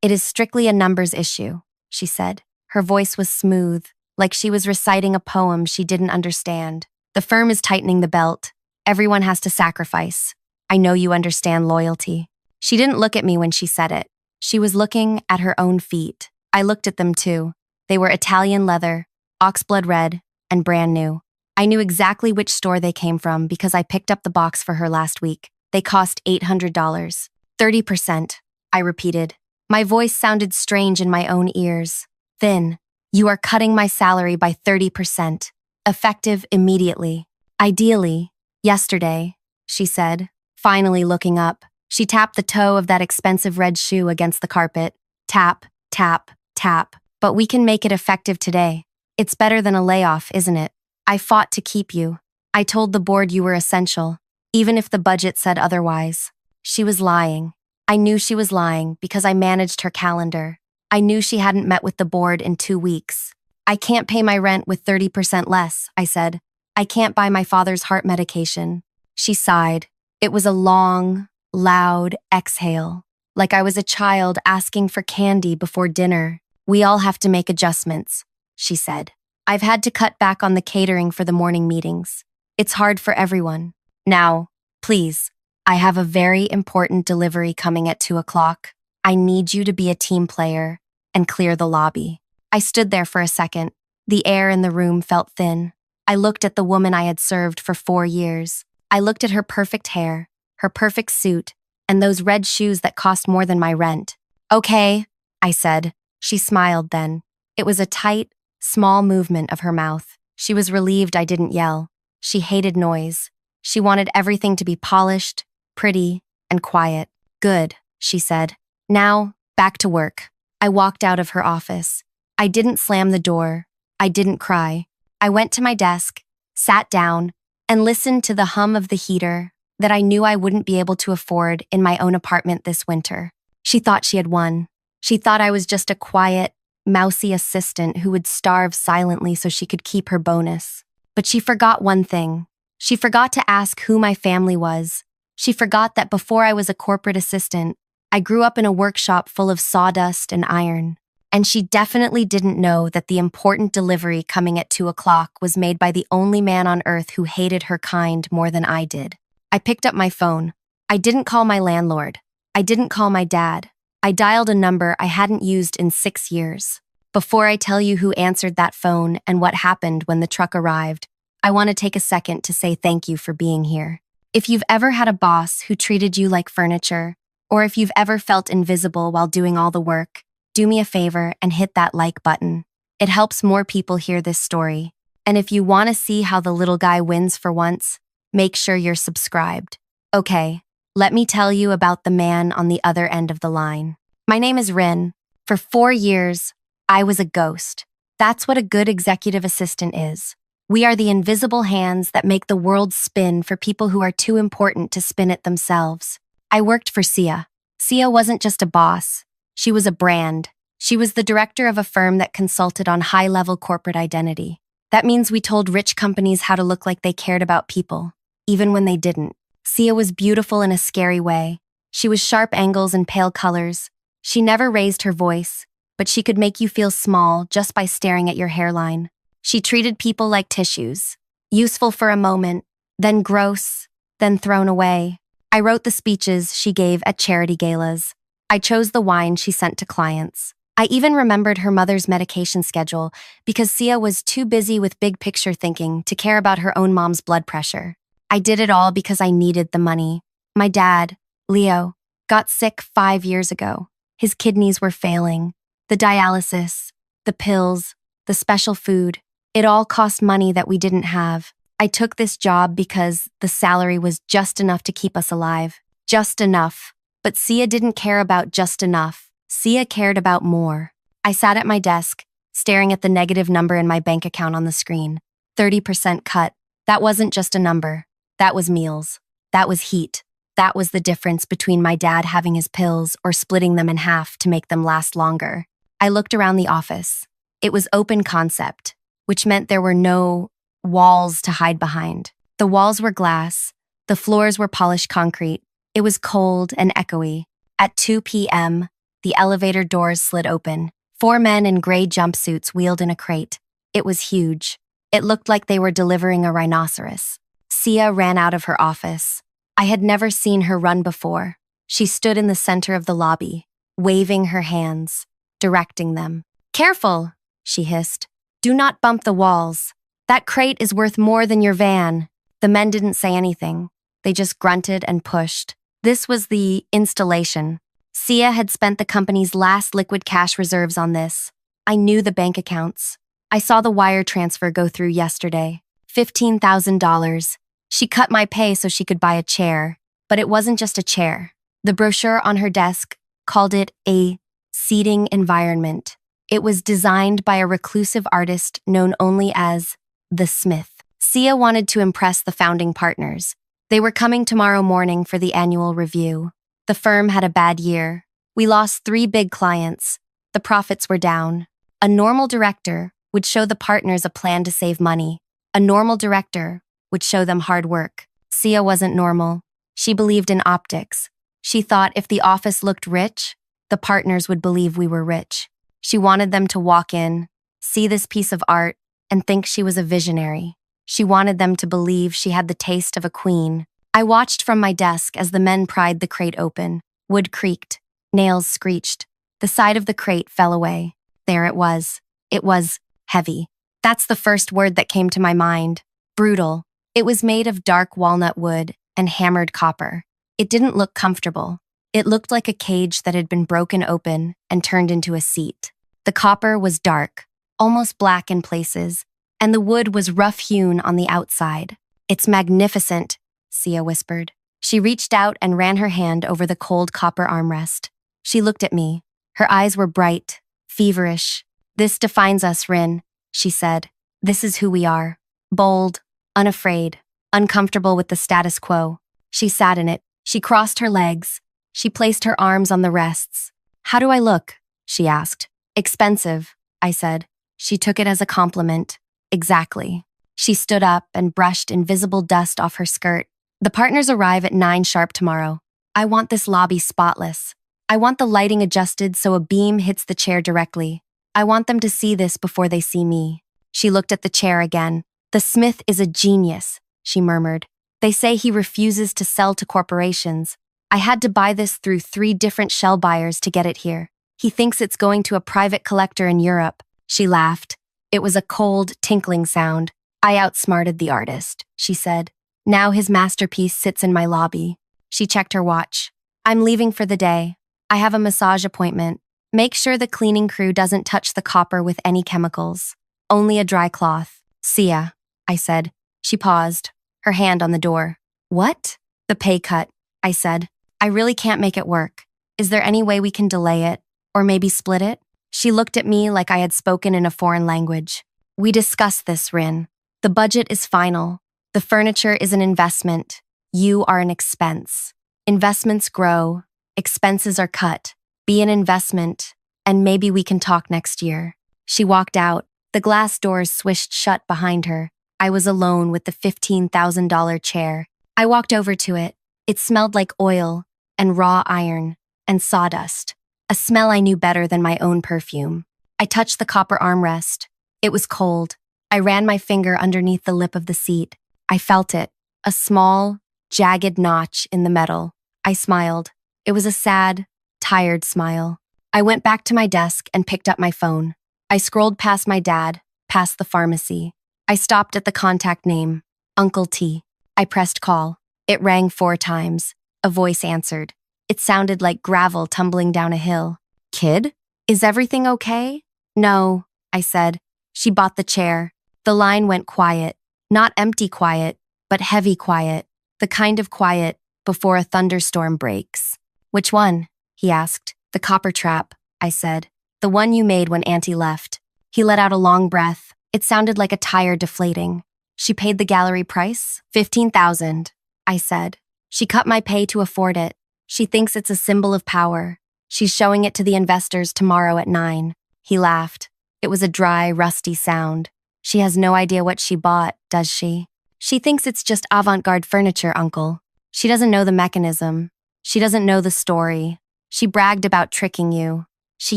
It is strictly a numbers issue, she said. Her voice was smooth, like she was reciting a poem she didn't understand. The firm is tightening the belt. Everyone has to sacrifice. I know you understand loyalty. She didn't look at me when she said it. She was looking at her own feet. I looked at them too. They were Italian leather, oxblood red, and brand new. I knew exactly which store they came from because I picked up the box for her last week. They cost $800. 30%, I repeated. My voice sounded strange in my own ears. Thin. You are cutting my salary by 30%. Effective immediately. Ideally. Yesterday, she said, finally looking up. She tapped the toe of that expensive red shoe against the carpet. Tap, tap, tap. But we can make it effective today. It's better than a layoff, isn't it? I fought to keep you. I told the board you were essential, even if the budget said otherwise. She was lying. I knew she was lying because I managed her calendar. I knew she hadn't met with the board in 2 weeks. I can't pay my rent with 30% less, I said. I can't buy my father's heart medication. She sighed. It was a long, loud exhale, like I was a child asking for candy before dinner. We all have to make adjustments, she said. I've had to cut back on the catering for the morning meetings. It's hard for everyone. Now, please, I have a very important delivery coming at 2 o'clock. I need you to be a team player and clear the lobby. I stood there for a second. The air in the room felt thin. I looked at the woman I had served for 4 years. I looked at her perfect hair, her perfect suit, and those red shoes that cost more than my rent. Okay, I said. She smiled then. It was a tight, small movement of her mouth. She was relieved I didn't yell. She hated noise. She wanted everything to be polished, pretty, and quiet. Good, she said. Now, back to work. I walked out of her office. I didn't slam the door. I didn't cry. I went to my desk, sat down, and listened to the hum of the heater that I knew I wouldn't be able to afford in my own apartment this winter. She thought she had won. She thought I was just a quiet, mousy assistant who would starve silently so she could keep her bonus. But she forgot one thing. She forgot to ask who my family was. She forgot that before I was a corporate assistant, I grew up in a workshop full of sawdust and iron. And she definitely didn't know that the important delivery coming at 2 o'clock was made by the only man on earth who hated her kind more than I did. I picked up my phone. I didn't call my landlord. I didn't call my dad. I dialed a number I hadn't used in 6 years. Before I tell you who answered that phone and what happened when the truck arrived, I want to take a second to say thank you for being here. If you've ever had a boss who treated you like furniture, or if you've ever felt invisible while doing all the work, do me a favor and hit that like button. It helps more people hear this story. And if you want to see how the little guy wins for once, make sure you're subscribed. Okay, let me tell you about the man on the other end of the line. My name is Rin. For 4 years, I was a ghost. That's what a good executive assistant is. We are the invisible hands that make the world spin for people who are too important to spin it themselves. I worked for Sia. Sia wasn't just a boss. She was a brand. She was the director of a firm that consulted on high-level corporate identity. That means we told rich companies how to look like they cared about people, even when they didn't. Sia was beautiful in a scary way. She was sharp angles and pale colors. She never raised her voice, but she could make you feel small just by staring at your hairline. She treated people like tissues, useful for a moment, then gross, then thrown away. I wrote the speeches she gave at charity galas. I chose the wine she sent to clients. I even remembered her mother's medication schedule because Sia was too busy with big picture thinking to care about her own mom's blood pressure. I did it all because I needed the money. My dad, Leo, got sick 5 years ago. His kidneys were failing. The dialysis, the pills, the special food, it all cost money that we didn't have. I took this job because the salary was just enough to keep us alive. Just enough. But Sia didn't care about just enough. Sia cared about more. I sat at my desk, staring at the negative number in my bank account on the screen. 30% cut. That wasn't just a number. That was meals. That was heat. That was the difference between my dad having his pills or splitting them in half to make them last longer. I looked around the office. It was open concept, which meant there were no walls to hide behind. The walls were glass. The floors were polished concrete. It was cold and echoey. At 2 p.m., The elevator doors slid open. 4 men in gray jumpsuits wheeled in a crate. It was huge. It looked like they were delivering a rhinoceros. Sia ran out of her office. I had never seen her run before. She stood in the center of the lobby, waving her hands, directing them. "Careful," she hissed. "Do not bump the walls. That crate is worth more than your van." The men didn't say anything. They just grunted and pushed. This was the installation. Sia had spent the company's last liquid cash reserves on this. I knew the bank accounts. I saw the wire transfer go through yesterday. $15,000. She cut my pay so she could buy a chair. But it wasn't just a chair. The brochure on her desk called it a seating environment. It was designed by a reclusive artist known only as the Smith. Sia wanted to impress the founding partners. They were coming tomorrow morning for the annual review. The firm had a bad year. We lost 3 big clients. The profits were down. A normal director would show the partners a plan to save money. A normal director would show them hard work. Sia wasn't normal. She believed in optics. She thought if the office looked rich, the partners would believe we were rich. She wanted them to walk in, see this piece of art, and think she was a visionary. She wanted them to believe she had the taste of a queen. I watched from my desk as the men pried the crate open. Wood creaked. Nails screeched. The side of the crate fell away. There it was. It was heavy. That's the first word that came to my mind. Brutal. It was made of dark walnut wood and hammered copper. It didn't look comfortable. It looked like a cage that had been broken open and turned into a seat. The copper was dark, almost black in places, and the wood was rough-hewn on the outside. "It's magnificent," Sia whispered. She reached out and ran her hand over the cold copper armrest. She looked at me. Her eyes were bright, feverish. "This defines us, Rin," she said. "This is who we are. Bold, unafraid, uncomfortable with the status quo." She sat in it. She crossed her legs. She placed her arms on the rests. "How do I look?" she asked. "Expensive," I said. She took it as a compliment. "Exactly." She stood up and brushed invisible dust off her skirt. "The partners arrive at 9 sharp tomorrow. I want this lobby spotless. I want the lighting adjusted so a beam hits the chair directly. I want them to see this before they see me." She looked at the chair again. "The Smith is a genius," she murmured. "They say he refuses to sell to corporations. I had to buy this through 3 different shell buyers to get it here. He thinks it's going to a private collector in Europe." She laughed. It was a cold, tinkling sound. "I outsmarted the artist," she said. "Now his masterpiece sits in my lobby." She checked her watch. "I'm leaving for the day. I have a massage appointment. Make sure the cleaning crew doesn't touch the copper with any chemicals. Only a dry cloth." "Sia," I said. She paused, her hand on the door. "What?" "The pay cut," I said. "I really can't make it work. Is there any way we can delay it? Or maybe split it?" She looked at me like I had spoken in a foreign language. "We discussed this, Rin. The budget is final. The furniture is an investment. You are an expense. Investments grow. Expenses are cut. Be an investment, and maybe we can talk next year." She walked out. The glass doors swished shut behind her. I was alone with the $15,000 chair. I walked over to it. It smelled like oil and raw iron and sawdust, a smell I knew better than my own perfume. I touched the copper armrest. It was cold. I ran my finger underneath the lip of the seat. I felt it, a small, jagged notch in the metal. I smiled. It was a sad, tired smile. I went back to my desk and picked up my phone. I scrolled past my dad, past the pharmacy. I stopped at the contact name, Uncle T. I pressed call. It rang 4 times. A voice answered. It sounded like gravel tumbling down a hill. "Kid? Is everything okay?" "No," I said. She bought the chair. The line went quiet. Not empty quiet, but heavy quiet. The kind of quiet before a thunderstorm breaks. "Which one?" he asked. "The copper trap," I said. "The one you made when Auntie left." He let out a long breath. It sounded like a tire deflating. "She paid the gallery price? 15,000, I said. "She cut my pay to afford it. She thinks it's a symbol of power. She's showing it to the investors tomorrow at 9. He laughed. It was a dry, rusty sound. "She has no idea what she bought, does she? She thinks it's just avant-garde furniture, Uncle. She doesn't know the mechanism. She doesn't know the story. She bragged about tricking you. She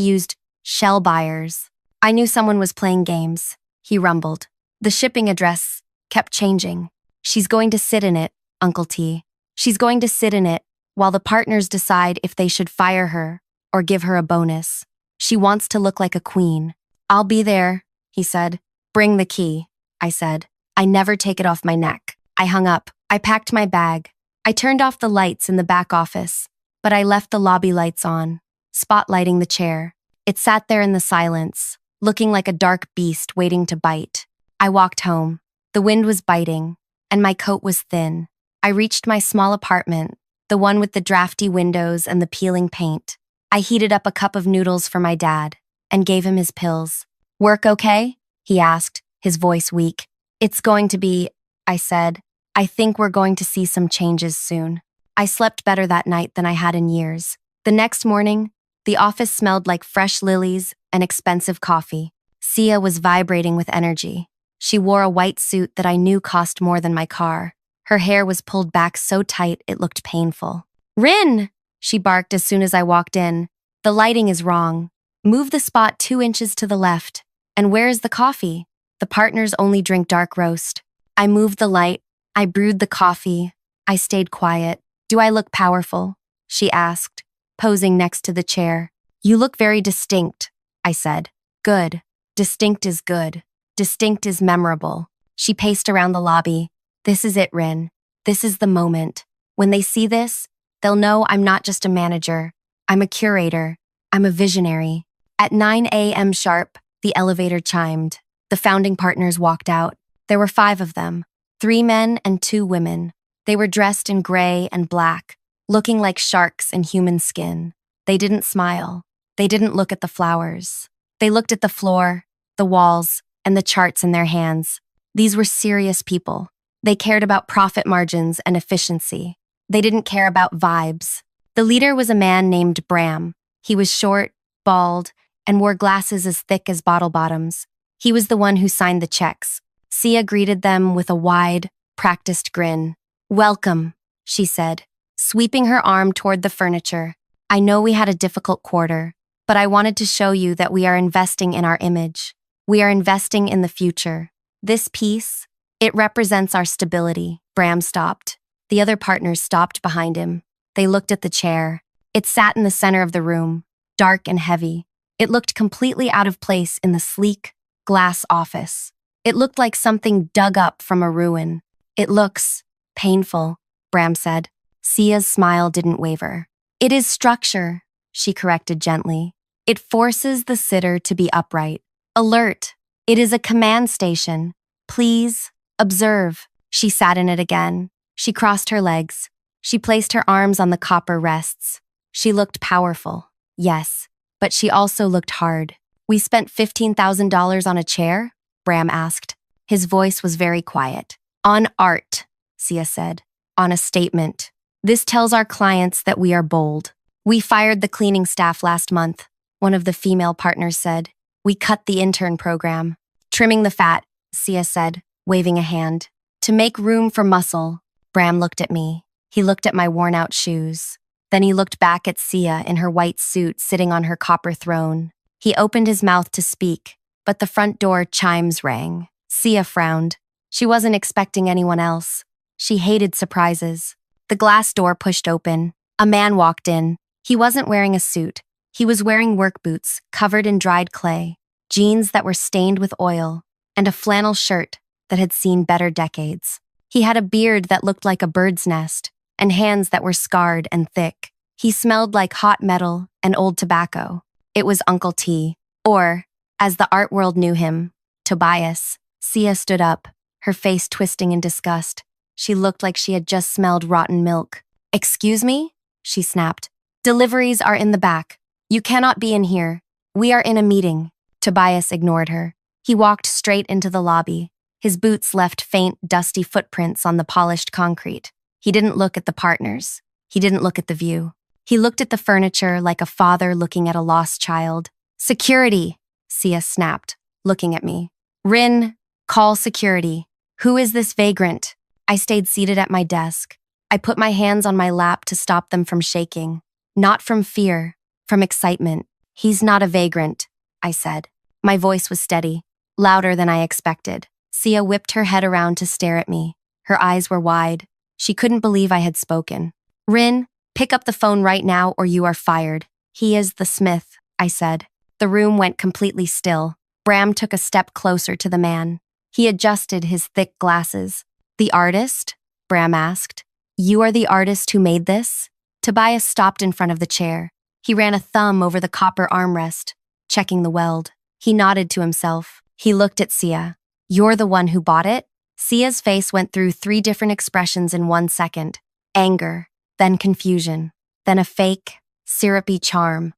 used shell buyers. I knew someone was playing games, he rumbled. The shipping address kept changing. She's going to sit in it, Uncle T. She's going to sit in it while the partners decide if they should fire her or give her a bonus. She wants to look like a queen. I'll be there, he said. Bring the key, I said. I never take it off my neck. I hung up. I packed my bag. I turned off the lights in the back office, but I left the lobby lights on, spotlighting the chair. It sat there in the silence, looking like a dark beast waiting to bite. I walked home. The wind was biting, and my coat was thin. I reached my small apartment, the one with the drafty windows and the peeling paint. I heated up a cup of noodles for my dad and gave him his pills. Work okay? He asked, his voice weak. It's going to be, I said. I think we're going to see some changes soon. I slept better that night than I had in years. The next morning, the office smelled like fresh lilies and expensive coffee. Sia was vibrating with energy. She wore a white suit that I knew cost more than my car. Her hair was pulled back so tight it looked painful. Rin! She barked as soon as I walked in. The lighting is wrong. Move the spot 2 inches to the left. And where is the coffee? The partners only drink dark roast. I moved the light. I brewed the coffee. I stayed quiet. Do I look powerful? She asked, posing next to the chair. You look very distinct, I said. Good. Distinct is good. Distinct is memorable. She paced around the lobby. This is it, Rin. This is the moment. When they see this, they'll know I'm not just a manager. I'm a curator. I'm a visionary. At 9 a.m. sharp, the elevator chimed. The founding partners walked out. There were 5 of them. 3 men and 2 women. They were dressed in gray and black, looking like sharks in human skin. They didn't smile. They didn't look at the flowers. They looked at the floor, the walls, and the charts in their hands. These were serious people. They cared about profit margins and efficiency. They didn't care about vibes. The leader was a man named Bram. He was short, bald, and wore glasses as thick as bottle bottoms. He was the one who signed the checks. Sia greeted them with a wide, practiced grin. Welcome, she said, sweeping her arm toward the furniture. I know we had a difficult quarter, but I wanted to show you that we are investing in our image. We are investing in the future. This piece, it represents our stability. Bram stopped. The other partners stopped behind him. They looked at the chair. It sat in the center of the room, dark and heavy. It looked completely out of place in the sleek, glass office. It looked like something dug up from a ruin. It looks painful, Bram said. Sia's smile didn't waver. It is structure, she corrected gently. It forces the sitter to be upright. Alert. It is a command station. Please, observe. She sat in it again. She crossed her legs. She placed her arms on the copper rests. She looked powerful, yes, but she also looked hard. We spent $15,000 on a chair? Bram asked. His voice was very quiet. On art, Sia said. On a statement. This tells our clients that we are bold. We fired the cleaning staff last month, one of the female partners said. We cut the intern program. Trimming the fat, Sia said, waving a hand. To make room for muscle. Bram looked at me. He looked at my worn-out shoes. Then he looked back at Sia in her white suit sitting on her copper throne. He opened his mouth to speak, but the front door chimes rang. Sia frowned. She wasn't expecting anyone else. She hated surprises. The glass door pushed open. A man walked in. He wasn't wearing a suit. He was wearing work boots covered in dried clay, jeans that were stained with oil, and a flannel shirt that had seen better decades. He had a beard that looked like a bird's nest, and hands that were scarred and thick. He smelled like hot metal and old tobacco. It was Uncle T, or, as the art world knew him, Tobias. Sia stood up, her face twisting in disgust. She looked like she had just smelled rotten milk. Excuse me? She snapped. Deliveries are in the back. You cannot be in here. We are in a meeting. Tobias ignored her. He walked straight into the lobby. His boots left faint, dusty footprints on the polished concrete. He didn't look at the partners. He didn't look at the view. He looked at the furniture like a father looking at a lost child. Security, Sia snapped, looking at me. Rin, call security. Who is this vagrant? I stayed seated at my desk. I put my hands on my lap to stop them from shaking. Not from fear, from excitement. He's not a vagrant, I said. My voice was steady, louder than I expected. Sia whipped her head around to stare at me. Her eyes were wide. She couldn't believe I had spoken. Rin, pick up the phone right now or you are fired. He is the Smith, I said. The room went completely still. Bram took a step closer to the man. He adjusted his thick glasses. The artist? Bram asked. You are the artist who made this? Tobias stopped in front of the chair. He ran a thumb over the copper armrest, checking the weld. He nodded to himself. He looked at Sia. You're the one who bought it? Sia's face went through 3 different expressions in 1 second. Anger, then confusion, then a fake, syrupy charm.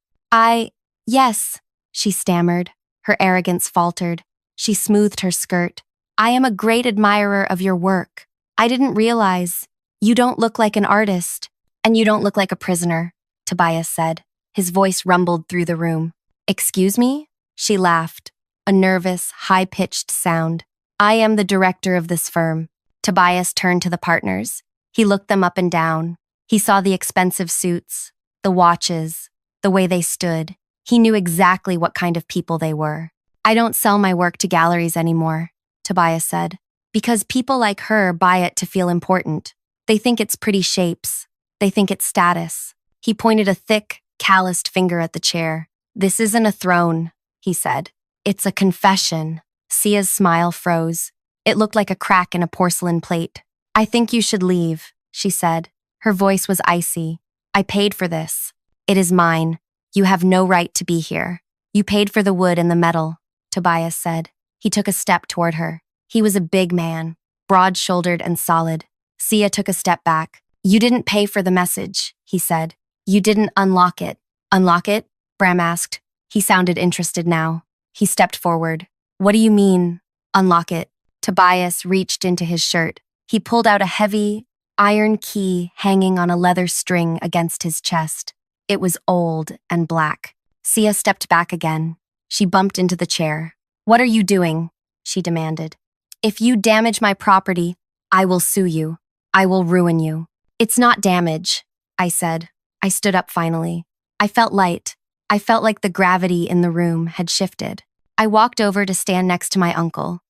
Yes, she stammered. Her arrogance faltered. She smoothed her skirt. I am a great admirer of your work. I didn't realize. You don't look like an artist. And you don't look like a prisoner, Tobias said. His voice rumbled through the room. Excuse me? She laughed, a nervous, high-pitched sound. I am the director of this firm. Tobias turned to the partners. He looked them up and down. He saw the expensive suits, the watches, the way they stood. He knew exactly what kind of people they were. I don't sell my work to galleries anymore, Tobias said, because people like her buy it to feel important. They think it's pretty shapes. They think it's status. He pointed a thick, calloused finger at the chair. This isn't a throne, he said. It's a confession. Sia's smile froze. It looked like a crack in a porcelain plate. I think you should leave, she said. Her voice was icy. I paid for this. It is mine. You have no right to be here. You paid for the wood and the metal, Tobias said. He took a step toward her. He was a big man, broad-shouldered and solid. Sia took a step back. You didn't pay for the message, he said. You didn't unlock it. Unlock it? Bram asked. He sounded interested now. He stepped forward. What do you mean, unlock it? Tobias reached into his shirt. He pulled out a heavy, iron key hanging on a leather string against his chest. It was old and black. Sia stepped back again. She bumped into the chair. What are you doing? She demanded. If you damage my property, I will sue you. I will ruin you. It's not damage, I said. I stood up finally. I felt light. I felt like the gravity in the room had shifted. I walked over to stand next to my uncle.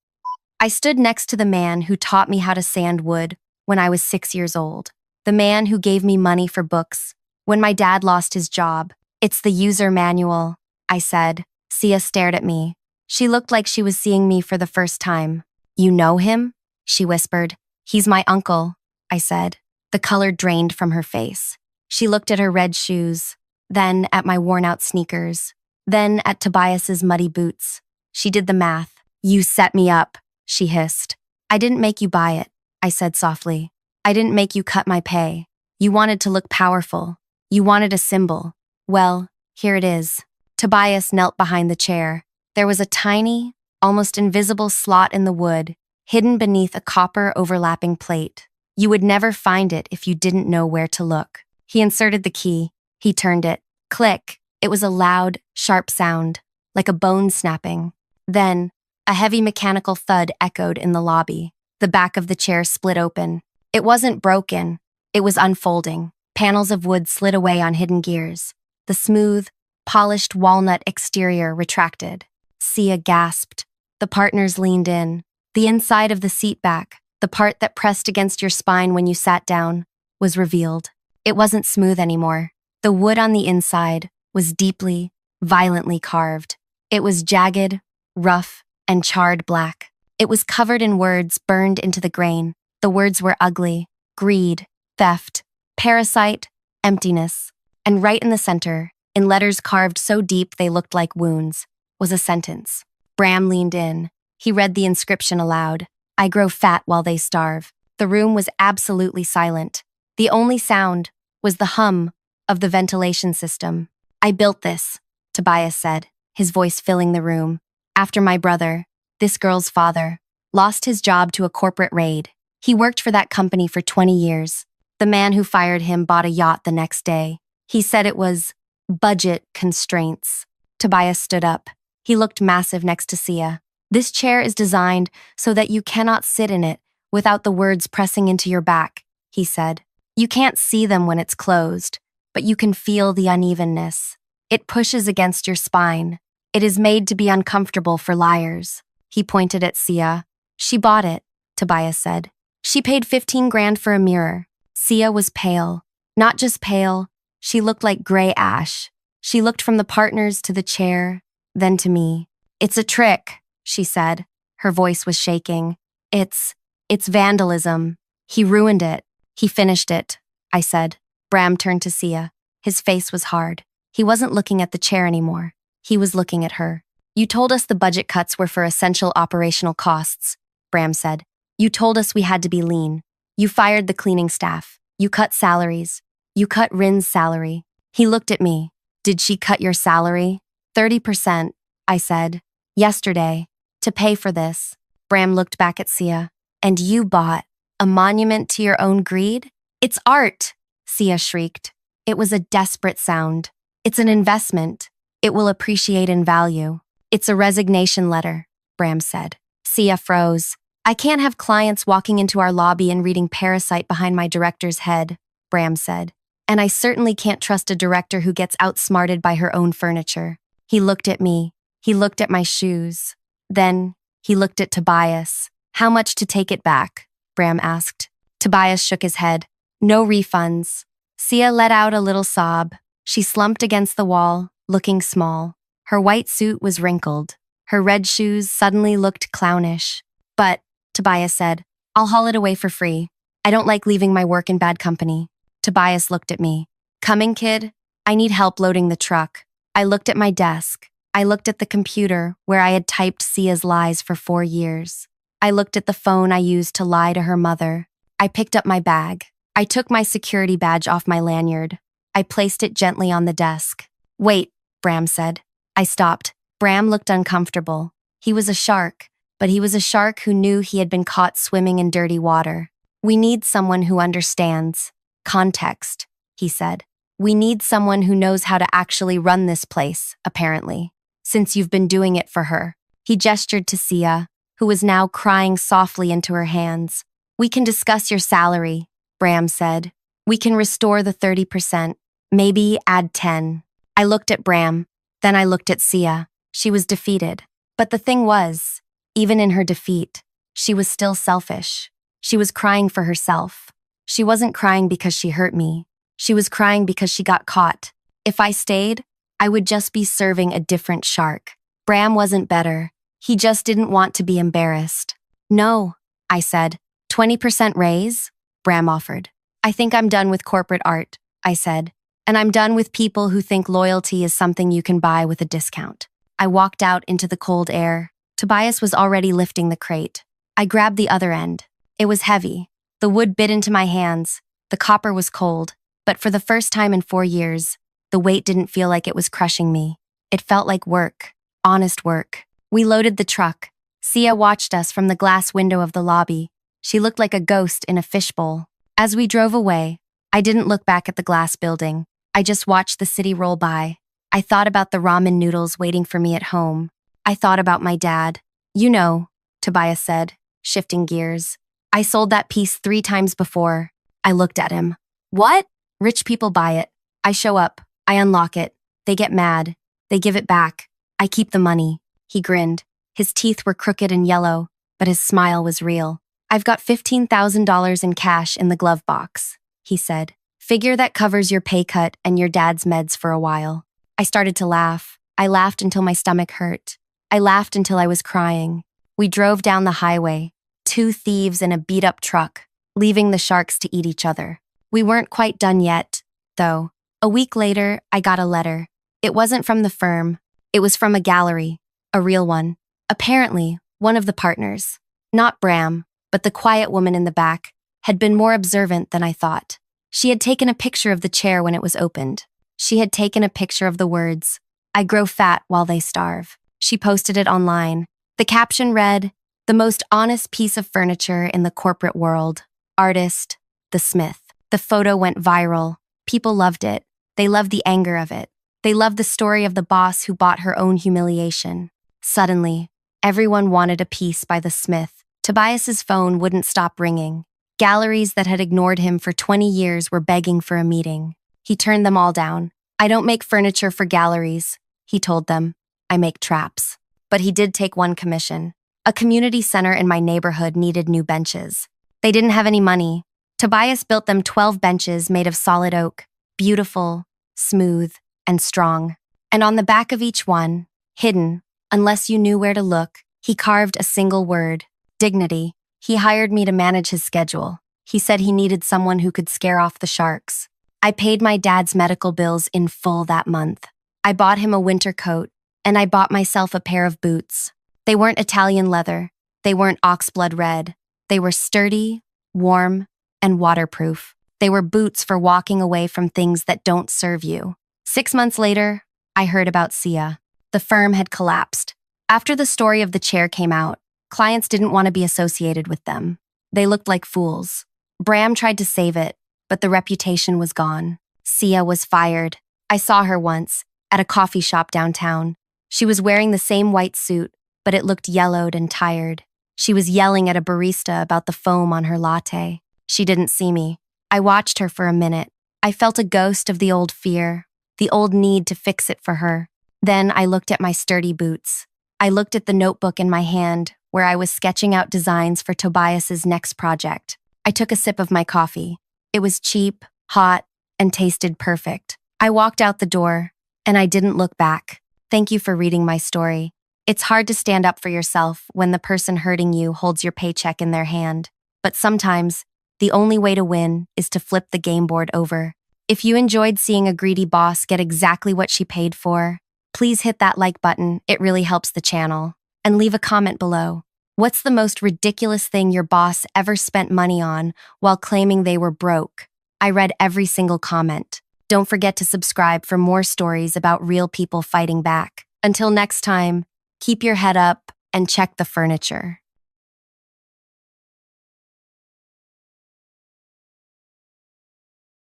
I stood next to the man who taught me how to sand wood when I was 6 years old. The man who gave me money for books when my dad lost his job. It's the user manual, I said. Sia stared at me. She looked like she was seeing me for the first time. You know him? She whispered. He's my uncle, I said. The color drained from her face. She looked at her red shoes, then at my worn-out sneakers, then at Tobias's muddy boots. She did the math. You set me up, she hissed. I didn't make you buy it, I said softly. I didn't make you cut my pay. You wanted to look powerful. You wanted a symbol. Well, here it is. Tobias knelt behind the chair. There was a tiny, almost invisible slot in the wood, hidden beneath a copper overlapping plate. You would never find it if you didn't know where to look. He inserted the key. He turned it. Click. It was a loud, sharp sound, like a bone snapping. Then, a heavy mechanical thud echoed in the lobby. The back of the chair split open. It wasn't broken. It was unfolding. Panels of wood slid away on hidden gears. The smooth, polished walnut exterior retracted. Sia gasped. The partners leaned in. The inside of the seat back, the part that pressed against your spine when you sat down, was revealed. It wasn't smooth anymore. The wood on the inside was deeply, violently carved. It was jagged, rough, and charred black. It was covered in words burned into the grain. The words were ugly: greed, theft, parasite, emptiness. And right in the center, in letters carved so deep they looked like wounds, was a sentence. Bram leaned in. He read the inscription aloud. I grow fat while they starve. The room was absolutely silent. The only sound was the hum of the ventilation system. I built this, Tobias said, his voice filling the room. After my brother, this girl's father, lost his job to a corporate raid. He worked for that company for 20 years. The man who fired him bought a yacht the next day. He said it was budget constraints. Tobias stood up. He looked massive next to Sia. This chair is designed so that you cannot sit in it without the words pressing into your back, he said. You can't see them when it's closed, but you can feel the unevenness. It pushes against your spine. It is made to be uncomfortable for liars. He pointed at Sia. She bought it, Tobias said. She paid 15 grand for a mirror. Sia was pale. Not just pale, she looked like gray ash. She looked from the partners to the chair, then to me. It's a trick, she said. Her voice was shaking. It's vandalism. He ruined it. He finished it, I said. Bram turned to Sia. His face was hard. He wasn't looking at the chair anymore. He was looking at her. You told us the budget cuts were for essential operational costs, Bram said. You told us we had to be lean. You fired the cleaning staff. You cut salaries. You cut Rin's salary. He looked at me. Did she cut your salary? 30%, I said. Yesterday. To pay for this. Bram looked back at Sia. And you bought a monument to your own greed? It's art, Sia shrieked. It was a desperate sound. It's an investment. It will appreciate in value. It's a resignation letter, Bram said. Sia froze. I can't have clients walking into our lobby and reading Parasite behind my director's head, Bram said. And I certainly can't trust a director who gets outsmarted by her own furniture. He looked at me. He looked at my shoes. Then, he looked at Tobias. How much to take it back? Bram asked. Tobias shook his head. No refunds. Sia let out a little sob. She slumped against the wall, looking small. Her white suit was wrinkled. Her red shoes suddenly looked clownish. But, Tobias said, I'll haul it away for free. I don't like leaving my work in bad company. Tobias looked at me. Coming, kid? I need help loading the truck. I looked at my desk. I looked at the computer where I had typed Sia's lies for 4 years. I looked at the phone I used to lie to her mother. I picked up my bag. I took my security badge off my lanyard. I placed it gently on the desk. Wait, Bram said. I stopped. Bram looked uncomfortable. He was a shark, but he was a shark who knew he had been caught swimming in dirty water. We need someone who understands. Context, he said. We need someone who knows how to actually run this place, apparently, since you've been doing it for her. He gestured to Sia, who was now crying softly into her hands. We can discuss your salary, Bram said. We can restore the 30%, maybe add 10. I looked at Bram, then I looked at Sia. She was defeated. But the thing was, even in her defeat, she was still selfish. She was crying for herself. She wasn't crying because she hurt me. She was crying because she got caught. If I stayed, I would just be serving a different shark. Bram wasn't better. He just didn't want to be embarrassed. No, I said. 20% raise? Bram offered. I think I'm done with corporate art, I said. And I'm done with people who think loyalty is something you can buy with a discount. I walked out into the cold air. Tobias was already lifting the crate. I grabbed the other end. It was heavy. The wood bit into my hands. The copper was cold. But for the first time in 4 years, the weight didn't feel like it was crushing me. It felt like work. Honest work. We loaded the truck. Sia watched us from the glass window of the lobby. She looked like a ghost in a fishbowl. As we drove away, I didn't look back at the glass building. I just watched the city roll by. I thought about the ramen noodles waiting for me at home. I thought about my dad. You know, Tobias said, shifting gears. I sold that piece 3 times before. I looked at him. What? Rich people buy it. I show up. I unlock it. They get mad. They give it back. I keep the money. He grinned. His teeth were crooked and yellow, but his smile was real. I've got $15,000 in cash in the glove box, he said. Figure that covers your pay cut and your dad's meds for a while. I started to laugh. I laughed until my stomach hurt. I laughed until I was crying. We drove down the highway, 2 thieves in a beat-up truck, leaving the sharks to eat each other. We weren't quite done yet, though. A week later, I got a letter. It wasn't from the firm. It was from a gallery, a real one. Apparently, one of the partners, not Bram, but the quiet woman in the back, had been more observant than I thought. She had taken a picture of the chair when it was opened. She had taken a picture of the words, I grow fat while they starve. She posted it online. The caption read, the most honest piece of furniture in the corporate world. Artist, the Smith. The photo went viral. People loved it. They loved the anger of it. They loved the story of the boss who bought her own humiliation. Suddenly, everyone wanted a piece by the Smith. Tobias's phone wouldn't stop ringing. Galleries that had ignored him for 20 years were begging for a meeting. He turned them all down. I don't make furniture for galleries, he told them. I make traps. But he did take one commission. A community center in my neighborhood needed new benches. They didn't have any money. Tobias built them 12 benches made of solid oak, beautiful, smooth, and strong. And on the back of each one, hidden, unless you knew where to look, he carved a single word: dignity. He hired me to manage his schedule. He said he needed someone who could scare off the sharks. I paid my dad's medical bills in full that month. I bought him a winter coat, and I bought myself a pair of boots. They weren't Italian leather. They weren't oxblood red. They were sturdy, warm, and waterproof. They were boots for walking away from things that don't serve you. 6 months later, I heard about Sia. The firm had collapsed. After the story of the chair came out, clients didn't want to be associated with them. They looked like fools. Bram tried to save it, but the reputation was gone. Sia was fired. I saw her once, at a coffee shop downtown. She was wearing the same white suit, but it looked yellowed and tired. She was yelling at a barista about the foam on her latte. She didn't see me. I watched her for a minute. I felt a ghost of the old fear, the old need to fix it for her. Then I looked at my sturdy boots. I looked at the notebook in my hand, where I was sketching out designs for Tobias's next project. I took a sip of my coffee. It was cheap, hot, and tasted perfect. I walked out the door, and I didn't look back. Thank you for reading my story. It's hard to stand up for yourself when the person hurting you holds your paycheck in their hand. But sometimes, the only way to win is to flip the game board over. If you enjoyed seeing a greedy boss get exactly what she paid for, please hit that like button. It really helps the channel. And leave a comment below. What's the most ridiculous thing your boss ever spent money on while claiming they were broke? I read every single comment. Don't forget to subscribe for more stories about real people fighting back. Until next time, keep your head up and check the furniture.